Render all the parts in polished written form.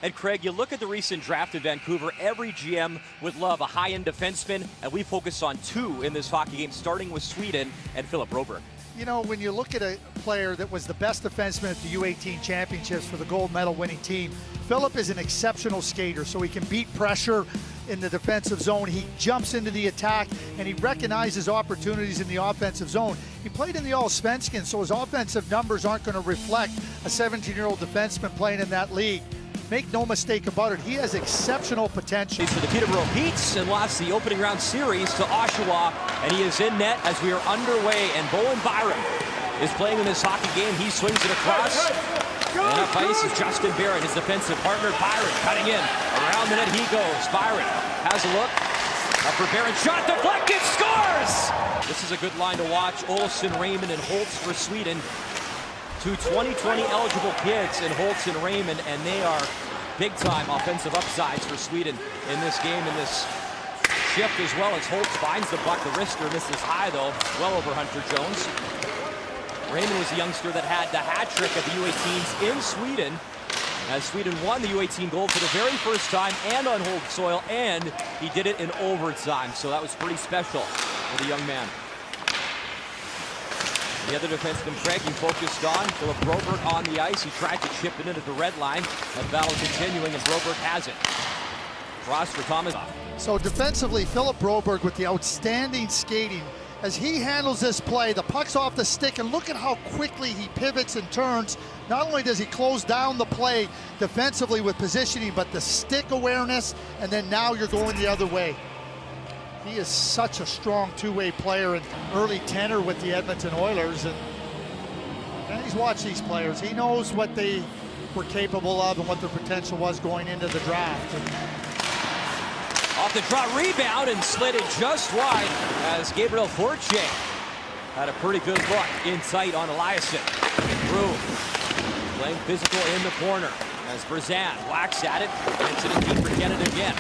And Craig, you look at the recent draft in Vancouver, every GM would love a high-end defenseman, and we focus on two in this hockey game, starting with Sweden and Philip Broberg. You know, when you look at a player that was the best defenseman at the U18 championships for the gold medal winning team, Philip is an exceptional skater, so he can beat pressure in the defensive zone. He jumps into the attack, and he recognizes opportunities in the offensive zone. He played in the Allsvenskan, so his offensive numbers aren't going to reflect a 17-year-old defenseman playing in that league. Make no mistake about it, he has exceptional potential. He's for the Peterborough Petes and lost the opening round series to Oshawa, and he is in net as we are underway, and Bowen Byron is playing in this hockey game. He swings it across, and up ice is Justin Barrett, his defensive partner. Byron cutting in, around the net he goes. Byron has a look, up for Barrett, shot deflected, scores! This is a good line to watch. Olsson, Raymond, and Holtz for Sweden. Two 2020 eligible kids in Holtz and Raymond, and they are big-time offensive upsides for Sweden in this game, in this shift, as well as Holtz finds the puck. The wrister misses high, though, well over Hunter Jones. Raymond was a youngster that had the hat trick at the U18s in Sweden, as Sweden won the U18 gold for the very first time and on home soil, and he did it in overtime, so that was pretty special for the young man. The other defenseman, Craig, he focused on Philip Broberg on the ice. He tried to chip it into the red line. That battle continuing, and Broberg has it. Cross for Thomas. So defensively, Philip Broberg with the outstanding skating. As he handles this play, the puck's off the stick, and look at how quickly he pivots and turns. Not only does he close down the play defensively with positioning, but the stick awareness, and then now you're going the other way. He is such a strong two-way player and early tenor with the Edmonton Oilers, and he's watched these players. He knows what they were capable of and what their potential was going into the draft. Off the draw, rebound, and slid it just wide as Gabriel Fortier had a pretty good look in sight on Eliasson. Through, playing physical in the corner as Brzan whacks at it, and it's in deep for Canada again.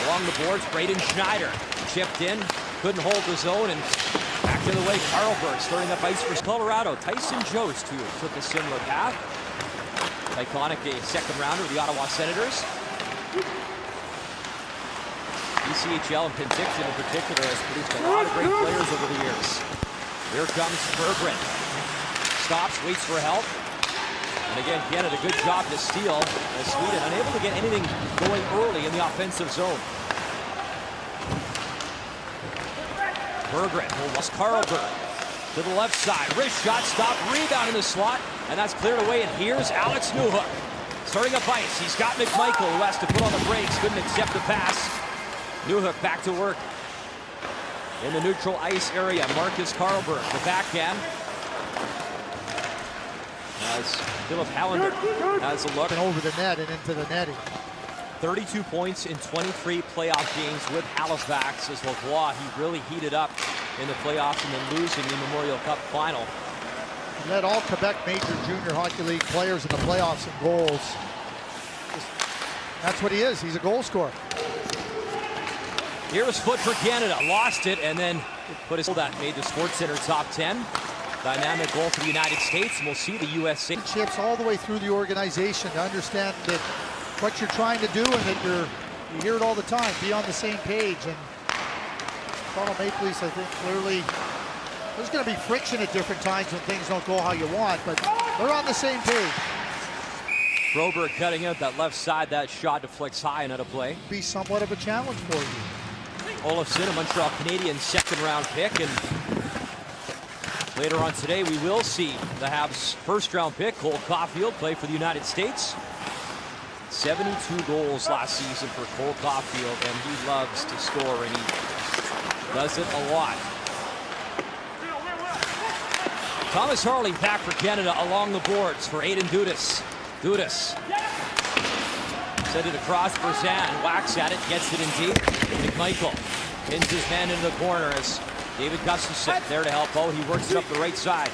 Along the boards, Braden Schneider chipped in, couldn't hold the zone, and back to the way, Carlberg starting up ice for Colorado. Tyson Jost, who took a similar path. Iconic, a second rounder of the Ottawa Senators. ECHL and Penticton in particular has produced a lot of great players over the years. Here comes Berggren. Stops, waits for help. And again, Canada, good job to steal, as Sweden unable to get anything going early in the offensive zone. Berggren was Carlberg to the left side. Wrist shot, stop, rebound in the slot, and that's cleared away. And here's Alex Newhook starting up ice. He's got McMichael, who has to put on the brakes, couldn't accept the pass. Newhook back to work in the neutral ice area. Marcus Carlberg, the backhand. As Philip Hallander has a look. And over the net and into the netting. 32 points in 23 playoff games with Halifax, as Lavoie, he really heated up in the playoffs and then losing the Memorial Cup final. He led all Quebec Major Junior Hockey League players in the playoffs in goals. That's what he is. He's a goal scorer. Here's Foot for Canada. Lost it, and then put his that made the SportsCenter top 10. Dynamic goal for the United States, and we'll see the USA. Chips all the way through the organization to understand that what you're trying to do, and that you hear it all the time, be on the same page. And Toronto Maple Leafs, I think, clearly, there's going to be friction at different times when things don't go how you want, but they're on the same page. Broberg cutting out that left side. That shot deflects high and out of play. Be somewhat of a challenge for you. Olofsson, a Montreal Canadiens second-round pick, and later on today we will see the Habs' first-round pick, Cole Caulfield, play for the United States. 72 goals last season for Cole Caulfield, and he loves to score, and he does it a lot. Thomas Harley back for Canada along the boards for Aiden Dudas. Dudas sent it across, Brzan whacks at it, gets it in deep. McMichael pins his man into the corner as David Gustafsson there to help out. He works it up the right side.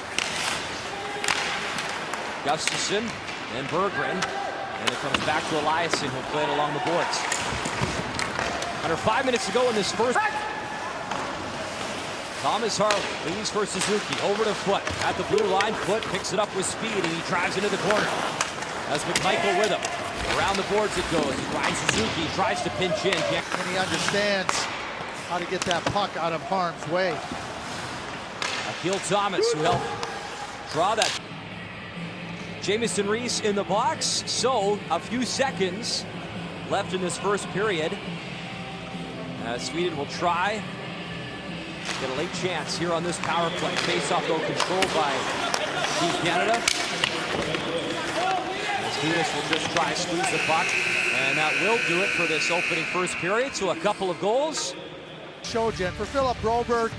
Gustafsson and Berggren, and it comes back to Eliasson, who played along the boards. Under 5 minutes to go in this first. Thomas Harley leads for Suzuki, over to Foot at the blue line. Foot picks it up with speed, and he drives into the corner. As McMichael with him. Around the boards it goes. Ryan Suzuki tries to pinch in. And he understands how to get that puck out of harm's way. Akil Thomas who helped draw that. Jamieson Reese in the box. So a few seconds left in this first period. Sweden will try. Get a late chance here on this power play. Face-off though controlled by Team Canada. Dudas will just try to squeeze the puck, and that will do it for this opening first period. So a couple of goals. Showed you, and for Philip Broberg,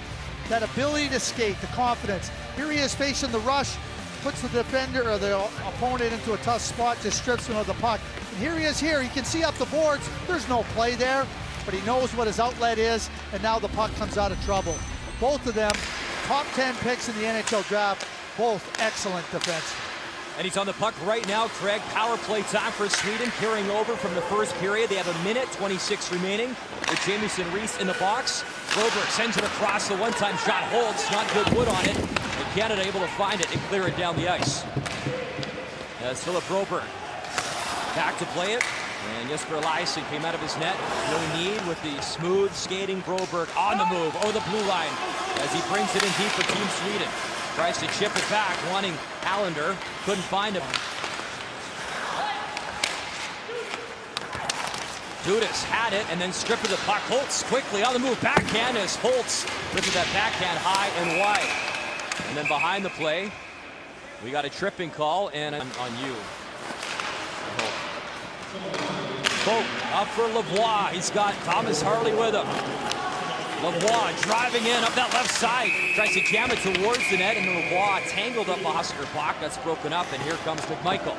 that ability to skate, the confidence. Here he is facing the rush, puts the defender or the opponent into a tough spot, just strips him of the puck. And here he is here, he can see up the boards, there's no play there, but he knows what his outlet is, and now the puck comes out of trouble. Both of them, top 10 picks in the NHL draft, both excellent defense. And he's on the puck right now, Craig. Power play time for Sweden, carrying over from the first period. They have a minute 26 remaining with Jamieson Reese in the box. Broberg sends it across. The one-time shot holds. Not good wood on it. And Canada able to find it and clear it down the ice. As Philip Broberg back to play it. And Jesper Eliasson came out of his net. No need with the smooth skating Broberg on the move over the blue line as he brings it in deep for Team Sweden. Tries to chip it back, wanting Allender. Couldn't find him. Dudas had it and then stripped of the puck. Holtz quickly on the move. Backhand as Holtz lifted that backhand high and wide. And then behind the play, we got a tripping call and on you. Folk up for Lavoie. He's got Thomas Harley with him. Lavoie driving in up that left side. Tries to jam it towards the net, and Lavoie tangled up a Husker puck. That's broken up, and here comes McMichael.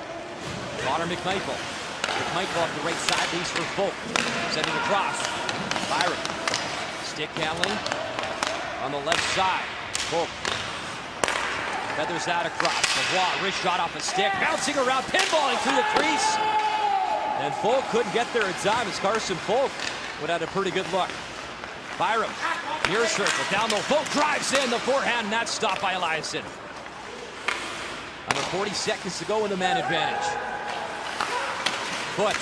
Connor McMichael. McMichael up the right side, leaves for Folk. Sending across. Byron. Stick handling on the left side. Folk. Feathers that across. Lavoie, wrist shot off a stick. Bouncing around, pinballing through the crease. And Folk couldn't get there in time as Carson Folk would have had a pretty good look. Byram, near circle, down the Folk drives in the forehand, and that's stopped by Eliasson. Under 40 seconds to go in the man advantage. Foot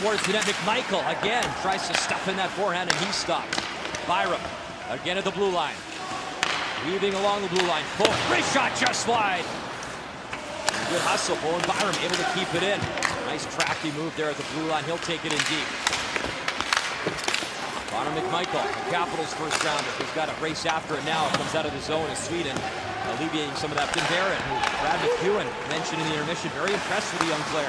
towards the net. McMichael again tries to stuff in that forehand, and he's stopped. Byram again at the blue line. Weaving along the blue line. Folk, wrist shot just wide. Good hustle, Bowen Byram able to keep it in. Nice crafty move there at the blue line. He'll take it in deep. Connor McMichael, the Capitals first rounder, who's got to race after it now. It comes out of the zone as Sweden, alleviating some of that. Tim Barrett, who Brad McEwen mentioned in the intermission, very impressed with the young player.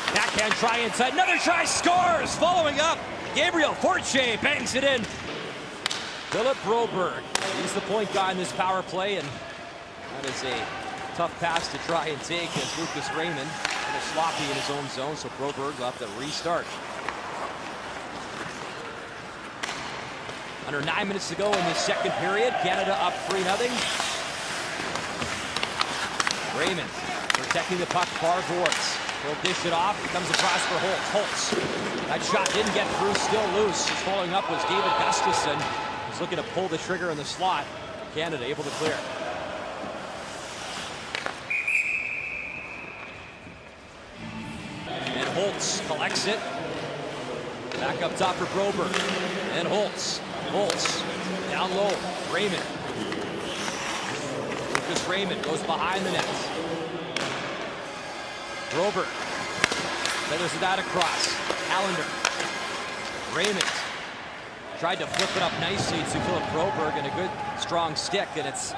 Backhand try inside, another try, scores! Following up, Gabriel Fortier bangs it in. Philip Broberg, he's the point guy in this power play, and that is a tough pass to try and take as Lucas Raymond, a little sloppy in his own zone, so Broberg will have to restart. Under 9 minutes to go in this second period. Canada up 3-0. Raymond protecting the puck far boards. He'll dish it off. It comes across for Holtz. Holtz. That shot didn't get through, still loose. His following up was David Gustafson. He's looking to pull the trigger in the slot. Canada able to clear. And Holtz collects it. Back up top for Broberg. And Holtz. Holtz down low. Raymond. Lucas Raymond goes behind the net. Broberg. Feathers that across. Allender. Raymond. Tried to flip it up nicely to Philip Broberg and a good strong stick, and it's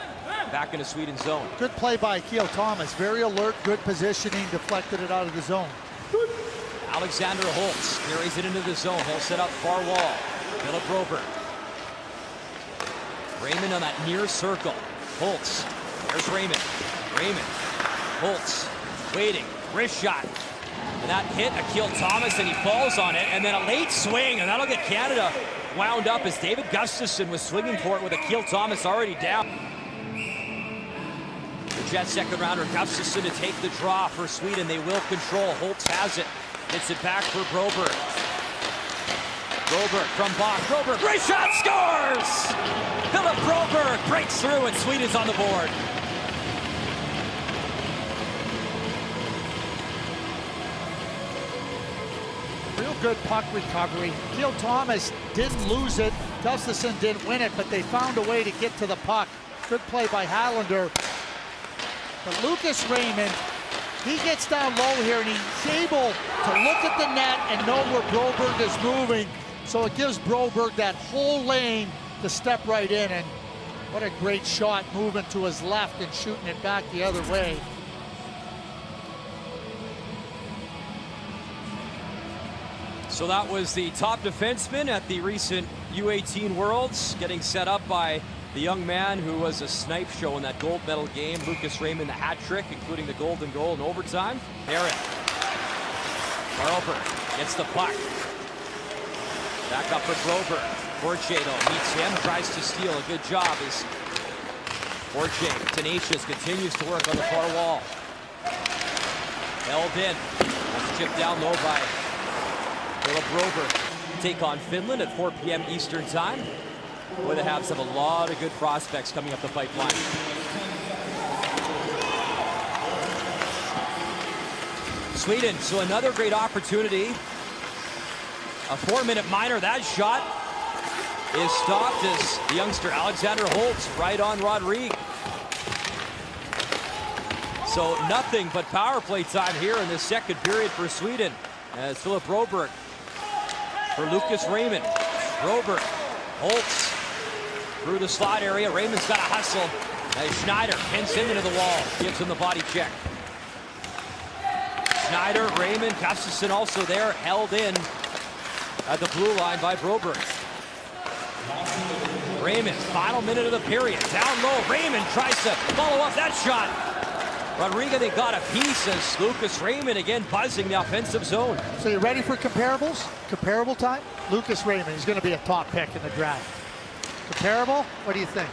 back into Sweden's zone. Good play by Akil Thomas. Very alert, good positioning, deflected it out of the zone. Alexander Holtz carries it into the zone. He'll set up far wall. Philip Broberg. Raymond on that near circle. Holtz. There's Raymond. Raymond. Holtz. Waiting. Wrist shot. And that hit Akil Thomas, and he falls on it. And then a late swing, and that'll get Canada wound up as David Gustafson was swinging for it with Akil Thomas already down. The Jets second rounder Gustafson to take the draw for Sweden. They will control. Holtz has it. Gets it back for Broberg. Broberg from Bach. Broberg, great shot, scores! Philip Broberg breaks through and Sweden's on the board. Real good puck recovery. Gil Thomas didn't lose it. Gustafson didn't win it, but they found a way to get to the puck. Good play by Hallander. But Lucas Raymond, he gets down low here and he's able to look at the net and know where Broberg is moving. So it gives Broberg that whole lane to step right in, and what a great shot moving to his left and shooting it back the other way. So that was the top defenseman at the recent U18 Worlds, getting set up by the young man who was a snipe show in that gold medal game. Lucas Raymond, the hat trick, including the golden goal in overtime. Aaron. Broberg gets the puck. Back up for Broberg. Borchado meets him, tries to steal. A good job as Borchado, tenacious, continues to work on the far wall. Held in. That's chipped down low by Philip Broberg. Take on Finland at 4 p.m. Eastern time. Boy, the Habs have a lot of good prospects coming up the pipeline. Sweden, so another great opportunity. A 4-minute minor. That shot is stopped as the youngster Alexander Holtz right on Rodrigue. So nothing but power play time here in the second period for Sweden, as Philip Broberg for Lucas Raymond. Broberg, Holtz through the slot area. Raymond's got a hustle as Schneider pins him into the wall, gives him the body check. Schneider, Raymond, Gustafson also there, held in at the blue line by Broberg. Raymond, final minute of the period, down low. Raymond tries to follow up that shot. Rodrigue, they got a piece as Lucas Raymond again buzzing the offensive zone. So you ready for comparables? Comparable time? Lucas Raymond, he's going to be a top pick in the draft. Comparable? What do you think?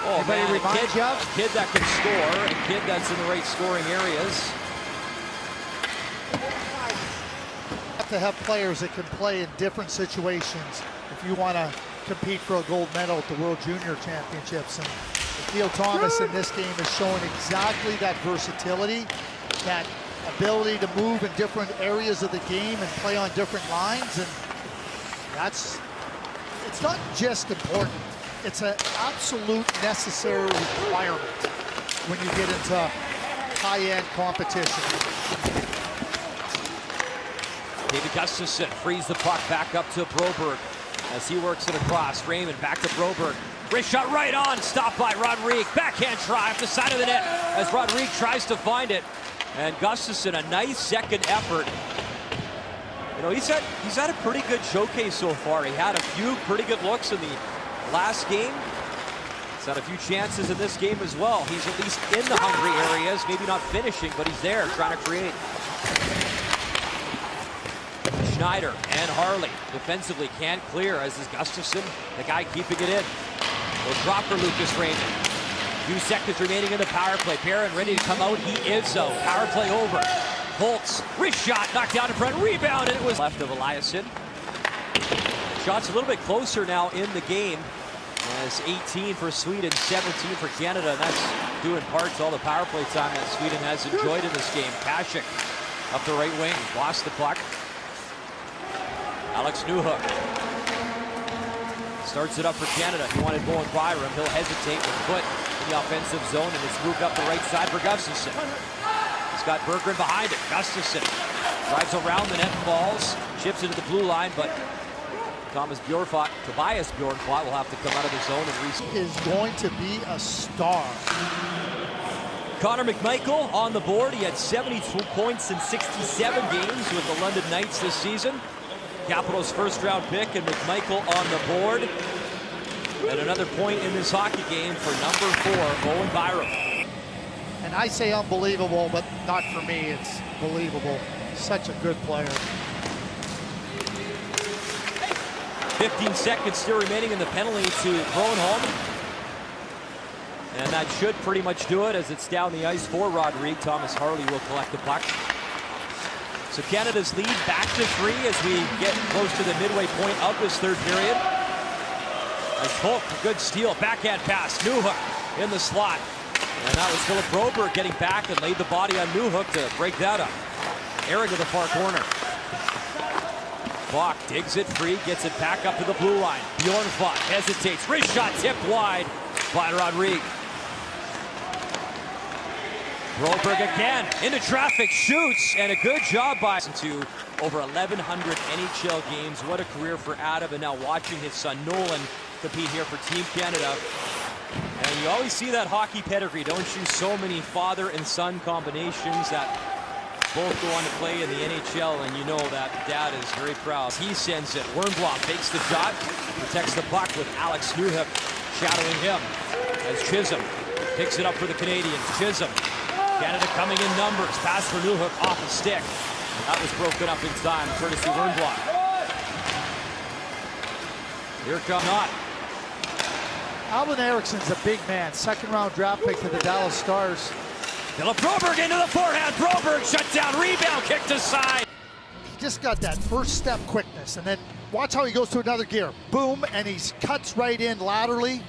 Oh, anybody man, remind you of? A kid that can score, a kid that's in the right scoring areas. To have players that can play in different situations if you want to compete for a gold medal at the World Junior Championships. And Gil Thomas in this game is showing exactly that versatility, that ability to move in different areas of the game and play on different lines. And it's not just important, it's an absolute necessary requirement when you get into high-end competition. David Gustafson frees the puck back up to Broberg as he works it across. Raymond back to Broberg. Wrist shot right on, stopped by Rodrigue. Backhand try off the side of the net as Rodrigue tries to find it. And Gustafson, a nice second effort. You know, he's had a pretty good showcase so far. He had a few pretty good looks in the last game. He's had a few chances in this game as well. He's at least in the hungry areas, maybe not finishing, but he's there trying to create. Schneider and Harley defensively can't clear, as is Gustafson, the guy keeping it in. Will drop for Lucas Raymond. Few seconds remaining in the power play. Barron ready to come out. He is so. Power play over. Holtz, wrist shot, knocked down in front, rebound, and it was left of Eliasson. Shots a little bit closer now in the game, as 18 for Sweden, 17 for Canada, and that's due in part to all the power play time that Sweden has enjoyed in this game. Kashik up the right wing, lost the puck. Alex Newhook starts it up for Canada. He wanted Bowen Byram. He'll hesitate with foot in the offensive zone, and it's moved up the right side for Gustafson. He's got Berggren behind it. Gustafson drives around the net, falls, chips into the blue line, but Tobias Bjornfot will have to come out of the zone and reset. He is going to be a star. Connor McMichael on the board. He had 72 points in 67 games with the London Knights this season. Capitals' first-round pick, and McMichael on the board. And another point in this hockey game for number 4, Bowen Byram. And I say unbelievable, but not for me. It's believable. Such a good player. 15 seconds still remaining in the penalty to Broenholm. And that should pretty much do it, as it's down the ice for Rodrigue. Thomas Harley will collect the puck. So Canada's lead back to 3 as we get close to the midway point of this third period. As Polk, a good steal, backhand pass, Newhook in the slot. And that was Philip Broberg getting back and laid the body on Newhook to break that up. Aaron to the far corner. Bach digs it free, gets it back up to the blue line. Bjornfot hesitates. Wrist shot tipped wide by Rodrigue. Broberg again into traffic, shoots, and a good job by to over 1,100 NHL games. What a career for Adam, and now watching his son Nolan compete here for Team Canada. And you always see that hockey pedigree, don't you? So many father and son combinations that both go on to play in the NHL, and you know that dad is very proud. He sends it. Wernblock takes the shot, protects the puck with Alex Newhook shadowing him as Chisholm picks it up for the Canadians. Chisholm, Canada coming in numbers. Pass for Newhook off the stick. That was broken up in time, courtesy Wernblock. Here comes Knott. Alvin Ericsson's a big man. Second-round draft pick to the Dallas Stars. Philip Broberg into the forehand. Broberg shut down. Rebound kicked aside. He just got that first step quickness, and then watch how he goes to another gear. Boom, and he cuts right in laterally.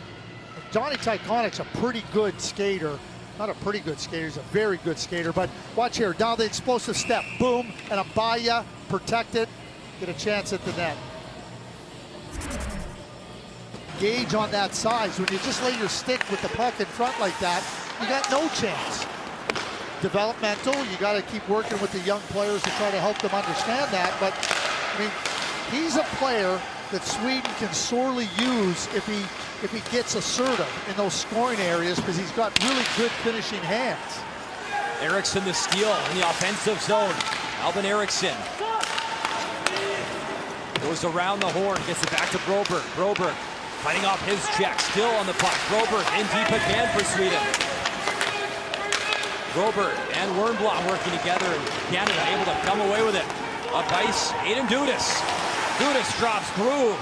Johnny Tykonic's a pretty good skater. Not a pretty good skater, he's a very good skater, but watch here. Now the explosive step. Boom, and a Abaya, protect it, get a chance at the net. Gauge on that size. When you just lay your stick with the puck in front like that, you got no chance. Developmental, you got to keep working with the young players to try to help them understand that, but I mean, he's a player that Sweden can sorely use if he gets assertive in those scoring areas, because he's got really good finishing hands. Eriksson the steal in the offensive zone. Alvin Eriksson goes around the horn, gets it back to Broberg. Broberg fighting off his check, still on the puck. Broberg in deep again for Sweden. Broberg and Wernblock working together, and Canada able to come away with it. Up ice, Aiden Dudas. Dudas drops groove.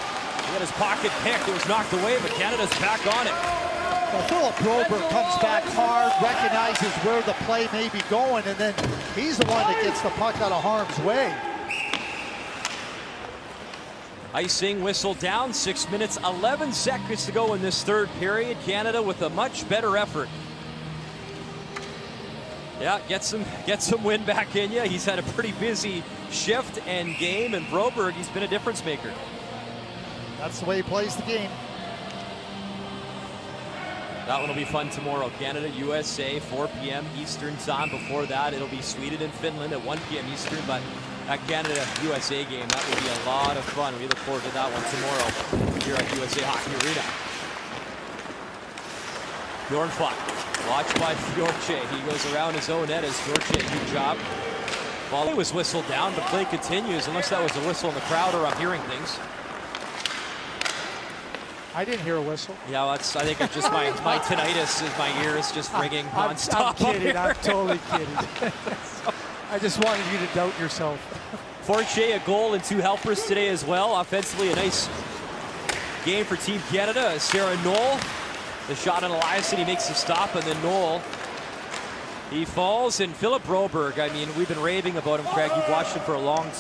He had his pocket picked. It was knocked away, but Canada's back on it. Well, Philip Broberg comes back hard, recognizes where the play may be going, and then he's the one that gets the puck out of harm's way. Icing whistle down. 6 minutes, 11 seconds to go in this third period. Canada with a much better effort. Yeah, get some wind back in you. He's had a pretty busy shift and game, and Broberg, he's been a difference maker. That's the way he plays the game. That one will be fun tomorrow. Canada, USA, 4 p.m. Eastern time. Before that, it'll be Sweden and Finland at 1 p.m. Eastern, but that Canada-USA game, that will be a lot of fun. We look forward to that one tomorrow here at USA Hockey Arena. Bjornfot. Watched by Fjorche. He goes around his own net as Fjorche. Good job. Volley was whistled down. The play continues, unless that was a whistle in the crowd or I'm hearing things. I didn't hear a whistle. Yeah, that's. I think it's just my tinnitus in my ears just ringing nonstop. I'm kidding. I'm totally kidding. I just wanted you to doubt yourself. Forche, a goal and 2 helpers today as well. Offensively, a nice game for Team Canada. Sarah Knoll. The shot on Eliasson, he makes the stop, and then Knoll, he falls, and Philip Broberg, I mean, we've been raving about him, Craig. You've watched him for a long time.